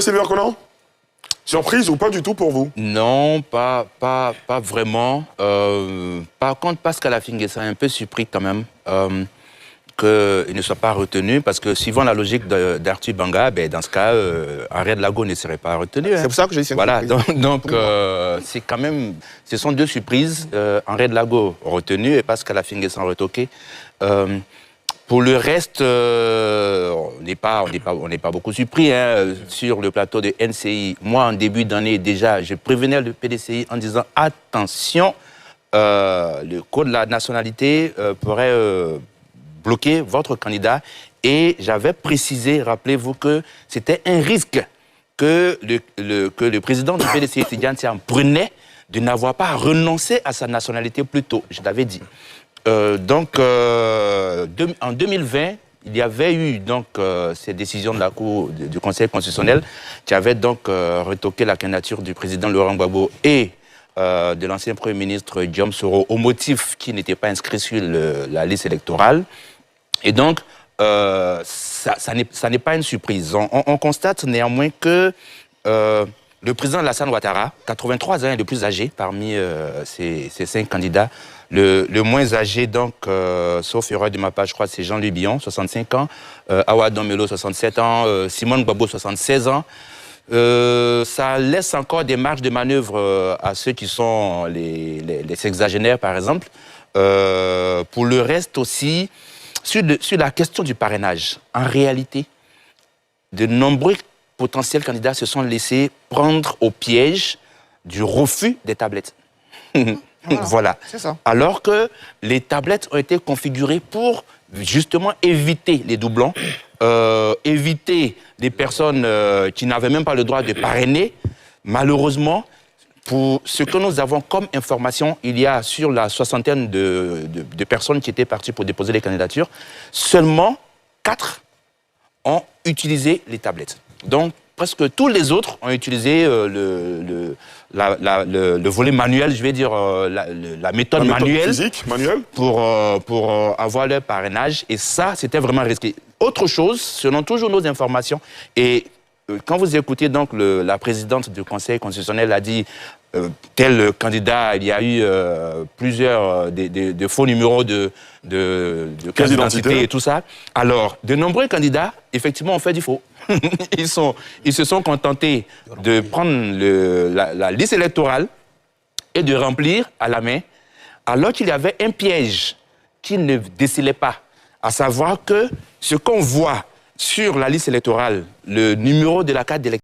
Sylvain Conan, surprise ou pas du tout pour vous? Non, pas vraiment. Par contre, Pascal Afingessa est un peu surpris quand même qu'il ne soit pas retenu, parce que suivant la logique d'Arthur Banga, ben, dans ce cas, Henriette Lago ne serait pas retenu. C'est pour ça que j'ai dit voilà, donc c'est quand même, ce sont deux surprises. Henriette Lago retenu et Pascal Afingessa retoqué. Pour le reste, on n'est pas beaucoup surpris hein, sur le plateau de NCI. Moi, en début d'année, déjà, je prévenais le PDCI en disant « Attention, le code de la nationalité pourrait bloquer votre candidat. » Et j'avais précisé, rappelez-vous, que c'était un risque que le président du PDCI, Tidjane Thiam, prenait de n'avoir pas renoncé à sa nationalité plus tôt. Je l'avais dit. En 2020, il y avait eu donc ces décisions de la Cour du Conseil constitutionnel qui avaient donc retoqué la candidature du président Laurent Gbagbo et de l'ancien Premier ministre Guillaume Soro au motif qu'il n'était pas inscrit sur la liste électorale. Et donc, ça n'est pas une surprise. On constate néanmoins que le président Alassane Ouattara, 83 ans, est le plus âgé parmi ces 5 candidats. Le moins âgé, donc, sauf erreur de ma part, je crois, c'est Jean-Louis Billon, 65 ans, Awa Domelo, 67 ans, Simone Gbagbo, 76 ans. Ça laisse encore des marges de manœuvre à ceux qui sont les sexagénaires, par exemple. Pour le reste aussi, sur la question du parrainage, en réalité, de nombreux potentiels candidats se sont laissés prendre au piège du refus des tablettes. Voilà. Ça. Alors que les tablettes ont été configurées pour justement éviter les doublons, éviter des personnes qui n'avaient même pas le droit de parrainer. Malheureusement, pour ce que nous avons comme information, il y a sur la soixantaine de personnes qui étaient parties pour déposer les candidatures, seulement 4 ont utilisé les tablettes. Donc, presque tous les autres ont utilisé le volet manuel, je vais dire la méthode manuelle, physique, manuelle, pour avoir leur parrainage. Et ça, c'était vraiment risqué. Autre chose, selon toujours nos informations, et quand vous écoutez donc la présidente du Conseil constitutionnel a dit tel candidat, il y a eu plusieurs de faux numéros de carte d'identité et tout ça. Alors, de nombreux candidats, effectivement, ont fait du faux. Ils se sont contentés de prendre la liste électorale et de remplir à la main, alors qu'il y avait un piège qu'ils ne décelaient pas, à savoir que ce qu'on voit sur la liste électorale, le numéro de la carte d'électeur,